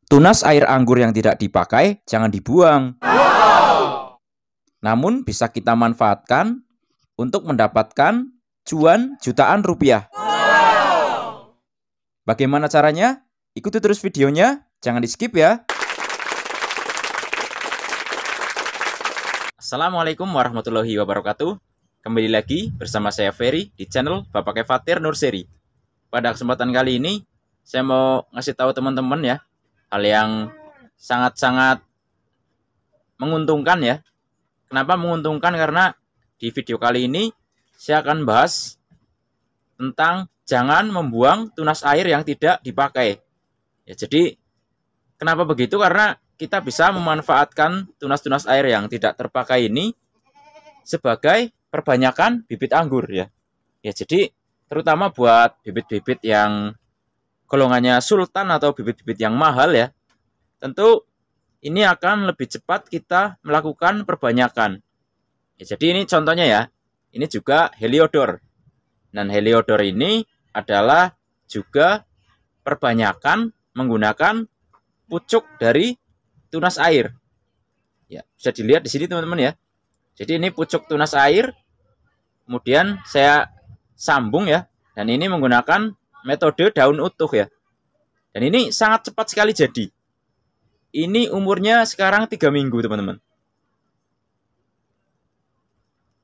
Tunas air anggur yang tidak dipakai jangan dibuang. Namun bisa kita manfaatkan untuk mendapatkan cuan jutaan rupiah. Bagaimana caranya? Ikuti terus videonya, jangan di-skip ya. Assalamualaikum warahmatullahi wabarakatuh. Kembali lagi bersama saya Ferry di channel Bapak Kefatir Nurseri. Pada kesempatan kali ini, saya mau ngasih tahu teman-teman ya, hal yang sangat-sangat menguntungkan ya. Kenapa menguntungkan? Karena di video kali ini saya akan bahas tentang jangan membuang tunas air yang tidak dipakai. Ya, jadi kenapa begitu? Karena kita bisa memanfaatkan tunas-tunas air yang tidak terpakai ini sebagai perbanyakan bibit anggur ya. Ya, jadi terutama buat bibit-bibit yang golongannya sultan atau bibit-bibit yang mahal ya. Tentu ini akan lebih cepat kita melakukan perbanyakan. Ya, jadi ini contohnya ya. Ini juga heliodor. Dan heliodor ini adalah juga perbanyakan menggunakan pucuk dari tunas air. Ya, bisa dilihat di sini teman-teman ya. Jadi ini pucuk tunas air. Kemudian saya sambung ya. Dan ini menggunakan metode daun utuh ya. Dan ini sangat cepat sekali jadi. Ini umurnya sekarang 3 minggu teman-teman.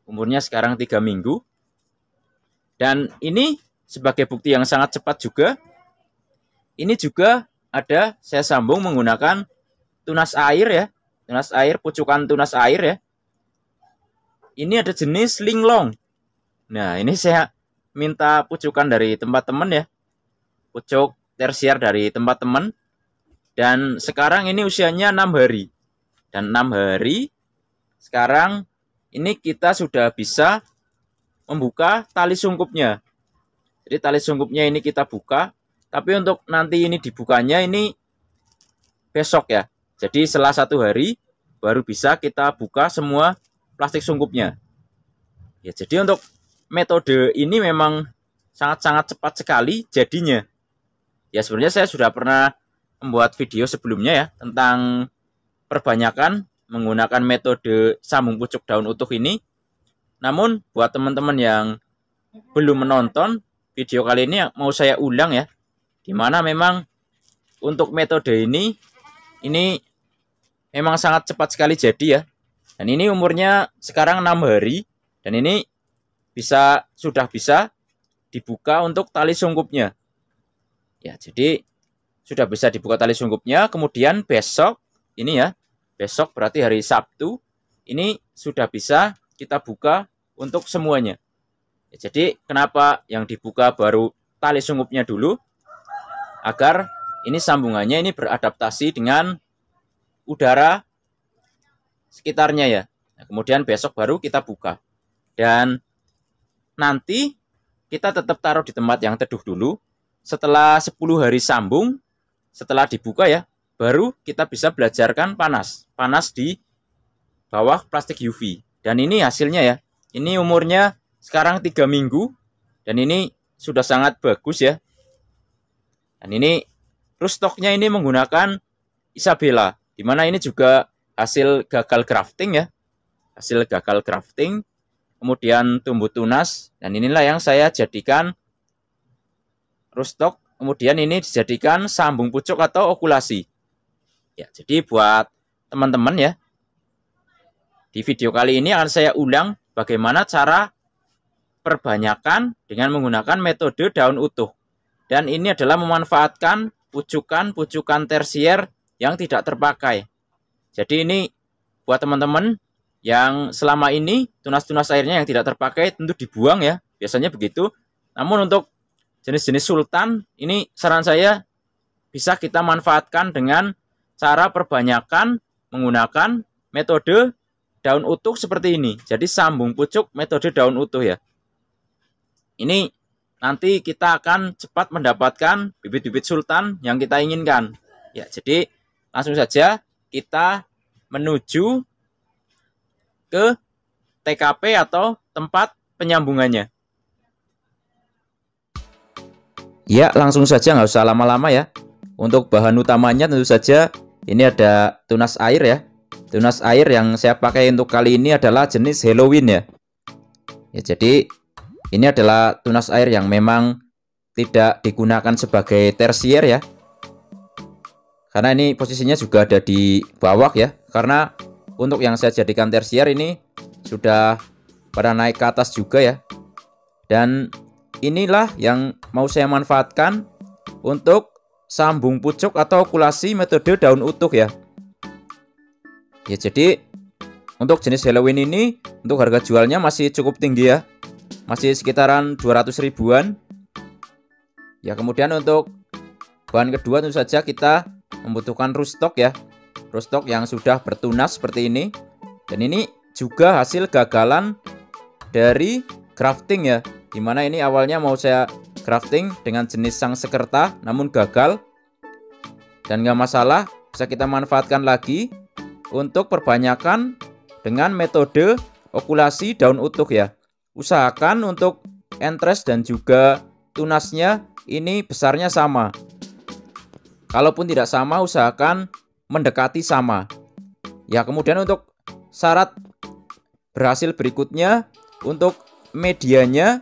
Umurnya sekarang 3 minggu. Dan ini sebagai bukti yang sangat cepat juga. Ini juga ada saya sambung menggunakan tunas air ya. Tunas air, pucukan tunas air ya. Ini ada jenis linglong. Nah, ini saya minta pucukan dari tempat teman ya. Pucuk tersier dari tempat teman. Dan sekarang ini usianya 6 hari. Dan 6 hari sekarang ini kita sudah bisa membuka tali sungkupnya. Jadi tali sungkupnya ini kita buka. Tapi untuk nanti ini dibukanya ini besok ya. Jadi setelah 1 hari baru bisa kita buka semua plastik sungkupnya. Ya, jadi untuk metode ini memang sangat-sangat cepat sekali jadinya. Ya, sebenarnya saya sudah pernah membuat video sebelumnya ya tentang perbanyakan menggunakan metode sambung pucuk daun utuh ini. Namun buat teman-teman yang belum menonton video kali ini mau saya ulang ya. Dimana memang untuk metode ini memang sangat cepat sekali jadi ya. Dan ini umurnya sekarang 6 hari dan ini sudah bisa dibuka untuk tali sungkupnya. Ya, jadi sudah bisa dibuka tali sungkupnya. Kemudian besok ini ya, besok berarti hari Sabtu, ini sudah bisa kita buka untuk semuanya. Ya, jadi kenapa yang dibuka baru tali sungkupnya dulu? Agar ini sambungannya ini beradaptasi dengan udara sekitarnya ya. Nah, kemudian besok baru kita buka. Dan nanti kita tetap taruh di tempat yang teduh dulu. Setelah 10 hari sambung, setelah dibuka ya, baru kita bisa belajarkan panas. Panas di bawah plastik UV. Dan ini hasilnya ya. Ini umurnya sekarang 3 minggu. Dan ini sudah sangat bagus ya. Dan ini rootstocknya ini menggunakan Isabella. Dimana ini juga hasil gagal grafting ya. Hasil gagal grafting. Kemudian tumbuh tunas. Dan inilah yang saya jadikan rootstock. Kemudian ini dijadikan sambung pucuk atau okulasi. Ya, jadi buat teman-teman ya, di video kali ini akan saya ulang bagaimana cara perbanyakan dengan menggunakan metode daun utuh. Dan ini adalah memanfaatkan pucukan-pucukan tersier yang tidak terpakai. Jadi ini buat teman-teman yang selama ini tunas-tunas airnya yang tidak terpakai tentu dibuang ya. Biasanya begitu. Namun untuk jenis-jenis sultan, ini saran saya bisa kita manfaatkan dengan cara perbanyakan menggunakan metode daun utuh seperti ini. Jadi sambung pucuk metode daun utuh ya. Ini nanti kita akan cepat mendapatkan bibit-bibit sultan yang kita inginkan. Ya, jadi langsung saja kita menuju ke TKP atau tempat penyambungannya. Ya, langsung saja, nggak usah lama-lama ya. untuk bahan utamanya tentu saja ini ada tunas air ya. Tunas air yang saya pakai untuk kali ini adalah jenis Halloween ya. Ya, jadi ini adalah tunas air yang memang tidak digunakan sebagai tersier ya. Karena ini posisinya juga ada di bawah ya. Karena untuk yang saya jadikan tersier ini sudah pada naik ke atas juga ya. Dan inilah yang mau saya manfaatkan untuk sambung pucuk atau okulasi metode daun utuh ya. Ya, jadi untuk jenis Halloween ini untuk harga jualnya masih cukup tinggi ya. Masih sekitaran 200 ribuan. Ya, kemudian untuk bahan kedua tentu saja kita membutuhkan rootstock ya. Rootstock yang sudah bertunas seperti ini. Dan ini juga hasil gagalan dari grafting ya. Dimana ini awalnya mau saya grafting dengan jenis Sangsekerta namun gagal. Dan nggak masalah, bisa kita manfaatkan lagi untuk perbanyakan dengan metode okulasi daun utuh ya. Usahakan untuk entres dan juga tunasnya ini besarnya sama. Kalaupun tidak sama, usahakan mendekati sama. Ya, kemudian untuk syarat berhasil berikutnya untuk medianya.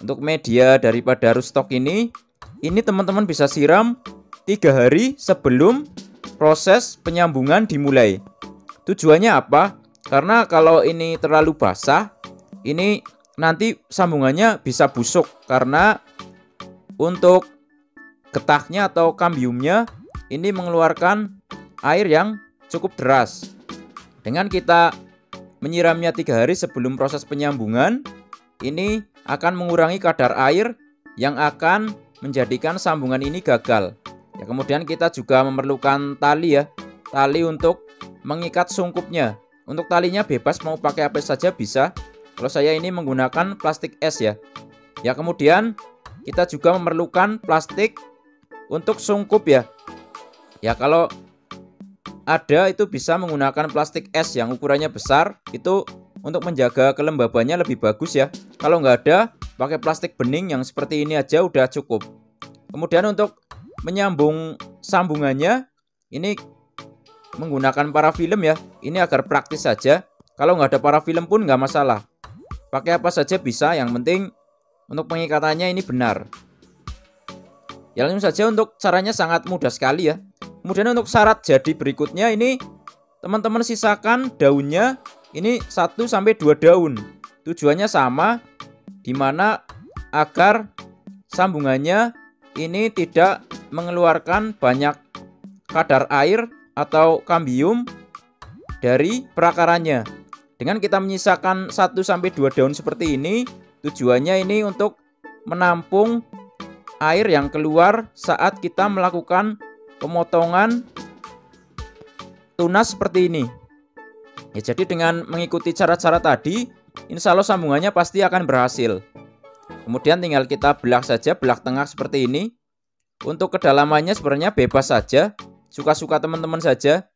Untuk media daripada rootstock ini teman-teman bisa siram 3 hari sebelum proses penyambungan dimulai. Tujuannya apa? Karena kalau ini terlalu basah, ini nanti sambungannya bisa busuk karena untuk getahnya atau kambiumnya ini mengeluarkan air yang cukup deras. Dengan kita menyiramnya 3 hari sebelum proses penyambungan, ini akan mengurangi kadar air yang akan menjadikan sambungan ini gagal. Ya, kemudian kita juga memerlukan tali ya. Tali untuk mengikat sungkupnya. Untuk talinya bebas mau pakai apa saja bisa. Kalau saya ini menggunakan plastik es ya. Ya, kemudian kita juga memerlukan plastik untuk sungkup ya. Ya, kalau ada itu bisa menggunakan plastik es yang ukurannya besar. Itu untuk menjaga kelembabannya lebih bagus ya. Kalau nggak ada, pakai plastik bening yang seperti ini aja udah cukup. Kemudian untuk menyambung sambungannya, ini menggunakan parafilm ya. Ini agar praktis saja. Kalau nggak ada parafilm pun nggak masalah. Pakai apa saja bisa, yang penting untuk pengikatannya ini benar. Ya, langsung saja untuk caranya sangat mudah sekali ya. Kemudian untuk syarat jadi berikutnya ini teman-teman sisakan daunnya. Ini 1-2 daun. Tujuannya sama, dimana agar sambungannya ini tidak mengeluarkan banyak kadar air atau kambium dari perakarannya. Dengan kita menyisakan 1-2 daun seperti ini, tujuannya ini untuk menampung air yang keluar saat kita melakukan pemotongan tunas seperti ini. Ya, jadi dengan mengikuti cara-cara tadi, insya Allah sambungannya pasti akan berhasil. Kemudian tinggal kita belah saja, belah tengah seperti ini. Untuk kedalamannya sebenarnya bebas saja, suka-suka teman-teman saja.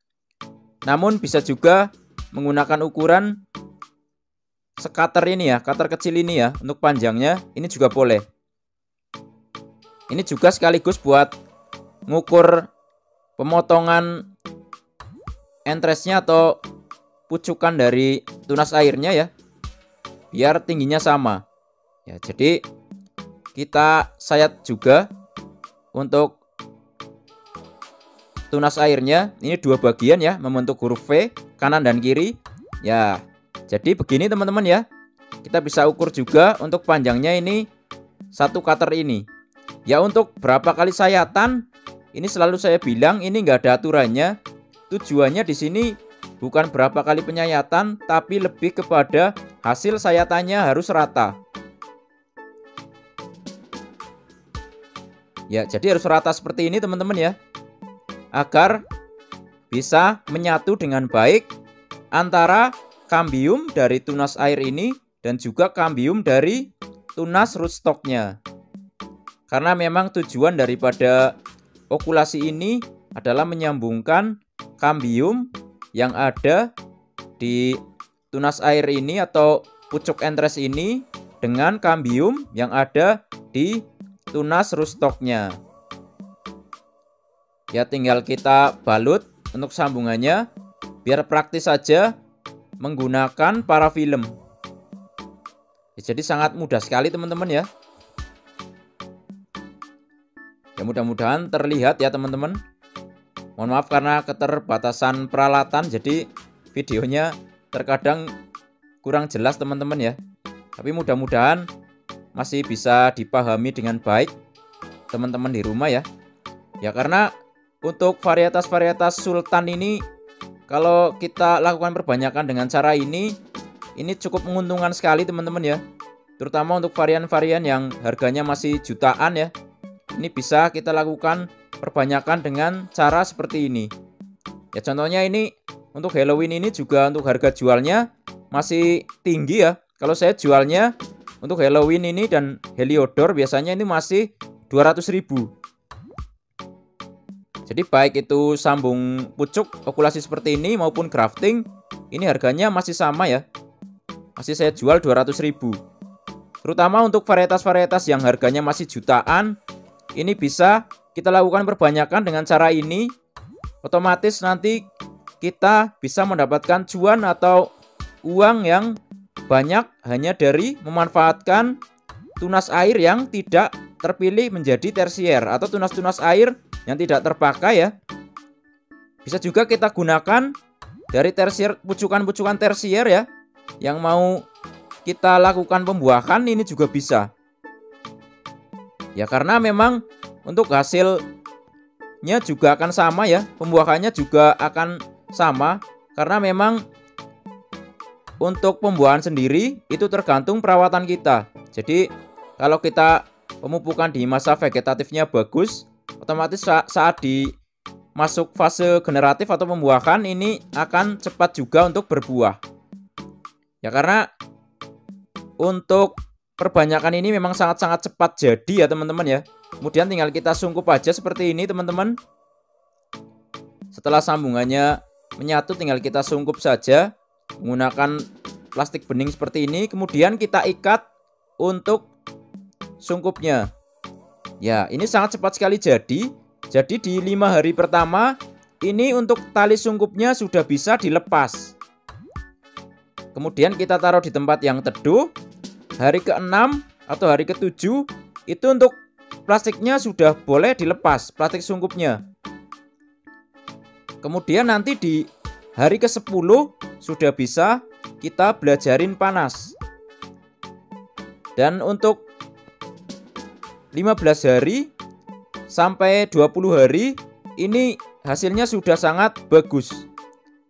Namun bisa juga menggunakan ukuran sekater ini ya, cutter kecil ini ya, untuk panjangnya ini juga boleh. Ini juga sekaligus buat ngukur pemotongan entresnya atau pucukan dari tunas airnya ya, biar tingginya sama ya. Jadi kita sayat juga untuk tunas airnya, ini 2 bagian ya, membentuk huruf V kanan dan kiri ya. Jadi begini teman-teman ya. Kita bisa ukur juga untuk panjangnya ini 1 cutter ini ya. Untuk berapa kali sayatan ini selalu saya bilang ini nggak ada aturannya. Tujuannya di sini bukan berapa kali penyayatan, tapi lebih kepada hasil sayatannya harus rata. Ya, jadi harus rata seperti ini teman-teman ya. Agar bisa menyatu dengan baik antara kambium dari tunas air ini dan juga kambium dari tunas rootstocknya. Karena memang tujuan daripada okulasi ini adalah menyambungkan kambium yang ada di tunas air ini atau pucuk entres ini dengan kambium yang ada di tunas rootstocknya. Ya tinggal kita balut untuk sambungannya biar praktis saja menggunakan parafilm. Ya, jadi sangat mudah sekali teman-teman ya. Ya mudah-mudahan terlihat ya teman-teman. Mohon maaf karena keterbatasan peralatan, jadi videonya terkadang kurang jelas teman-teman ya. Tapi mudah-mudahan masih bisa dipahami dengan baik teman-teman di rumah ya. Ya karena untuk varietas-varietas sultan ini kalau kita lakukan perbanyakan dengan cara ini cukup menguntungkan sekali teman-teman ya. Terutama untuk varian-varian yang harganya masih jutaan ya. Ini bisa kita lakukan perbanyakan dengan cara seperti ini. Ya contohnya ini untuk Halloween ini juga untuk harga jualnya masih tinggi ya. Kalau saya jualnya untuk Halloween ini dan Heliodor biasanya ini masih 200.000. Jadi baik itu sambung pucuk okulasi seperti ini maupun grafting, ini harganya masih sama ya. Masih saya jual 200.000. Terutama untuk varietas-varietas yang harganya masih jutaan, ini bisa kita lakukan perbanyakan dengan cara ini. Otomatis nanti kita bisa mendapatkan cuan atau uang yang banyak hanya dari memanfaatkan tunas air yang tidak terpilih menjadi tersier atau tunas-tunas air yang tidak terpakai ya. Bisa juga kita gunakan dari tersier, pucukan-pucukan tersier ya, yang mau kita lakukan pembuahan ini juga bisa. Ya karena memang untuk hasilnya juga akan sama ya, pembuahannya juga akan sama karena memang untuk pembuahan sendiri itu tergantung perawatan kita. Jadi kalau kita pemupukan di masa vegetatifnya bagus, otomatis saat masuk fase generatif atau pembuahan ini akan cepat juga untuk berbuah. Ya karena untuk perbanyakan ini memang sangat-sangat cepat jadi ya teman-teman ya. Kemudian tinggal kita sungkup aja seperti ini teman-teman. Setelah sambungannya menyatu tinggal kita sungkup saja menggunakan plastik bening seperti ini. Kemudian kita ikat untuk sungkupnya. Ya ini sangat cepat sekali jadi. Jadi di 5 hari pertama ini untuk tali sungkupnya sudah bisa dilepas. Kemudian kita taruh di tempat yang teduh. Hari ke-6 atau hari ke-7 itu untuk plastiknya sudah boleh dilepas, plastik sungkupnya. Kemudian nanti di hari ke-10 sudah bisa kita belajarin panas. Dan untuk 15 hari sampai 20 hari ini hasilnya sudah sangat bagus.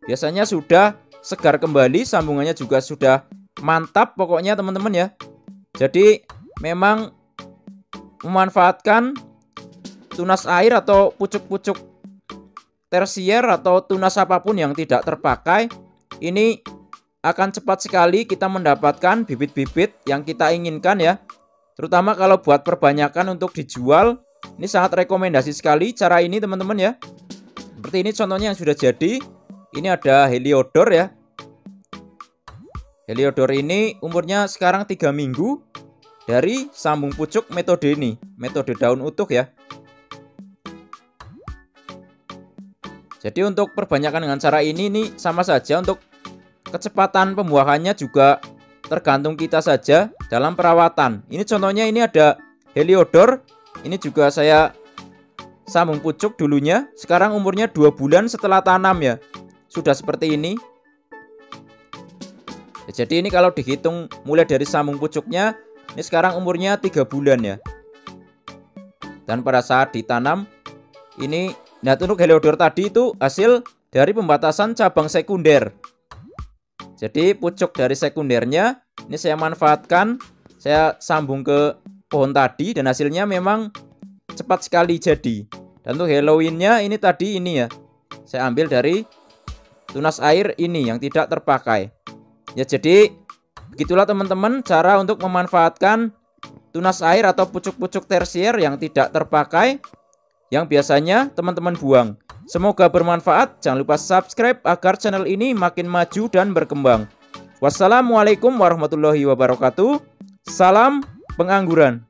Biasanya sudah segar kembali, sambungannya juga sudah mantap pokoknya teman-teman ya. Jadi memang memanfaatkan tunas air atau pucuk-pucuk tersier atau tunas apapun yang tidak terpakai, ini akan cepat sekali kita mendapatkan bibit-bibit yang kita inginkan ya. Terutama kalau buat perbanyakan untuk dijual, ini sangat rekomendasi sekali cara ini teman-teman ya. Seperti ini contohnya yang sudah jadi. Ini ada Heliodor ya. Heliodor ini umurnya sekarang 3 minggu dari sambung pucuk metode ini, metode daun utuh ya. Jadi untuk perbanyakan dengan cara ini sama saja, untuk kecepatan pembuahannya juga tergantung kita saja dalam perawatan. Ini contohnya ini ada Heliodor, ini juga saya sambung pucuk dulunya, sekarang umurnya 2 bulan setelah tanam ya. Sudah seperti ini. Ya, jadi ini kalau dihitung mulai dari sambung pucuknya, ini sekarang umurnya 3 bulan ya. Dan pada saat ditanam ini, nah untuk Heliodor tadi itu hasil dari pembatasan cabang sekunder. Jadi pucuk dari sekundernya ini saya manfaatkan, saya sambung ke pohon tadi dan hasilnya memang cepat sekali jadi. Dan untuk Halloweennya ini tadi ini ya, saya ambil dari tunas air ini yang tidak terpakai. Ya jadi begitulah teman-teman cara untuk memanfaatkan tunas air atau pucuk-pucuk tersier yang tidak terpakai yang biasanya teman-teman buang. Semoga bermanfaat. Jangan lupa subscribe agar channel ini makin maju dan berkembang. Wassalamualaikum warahmatullahi wabarakatuh. Salam pengangguran.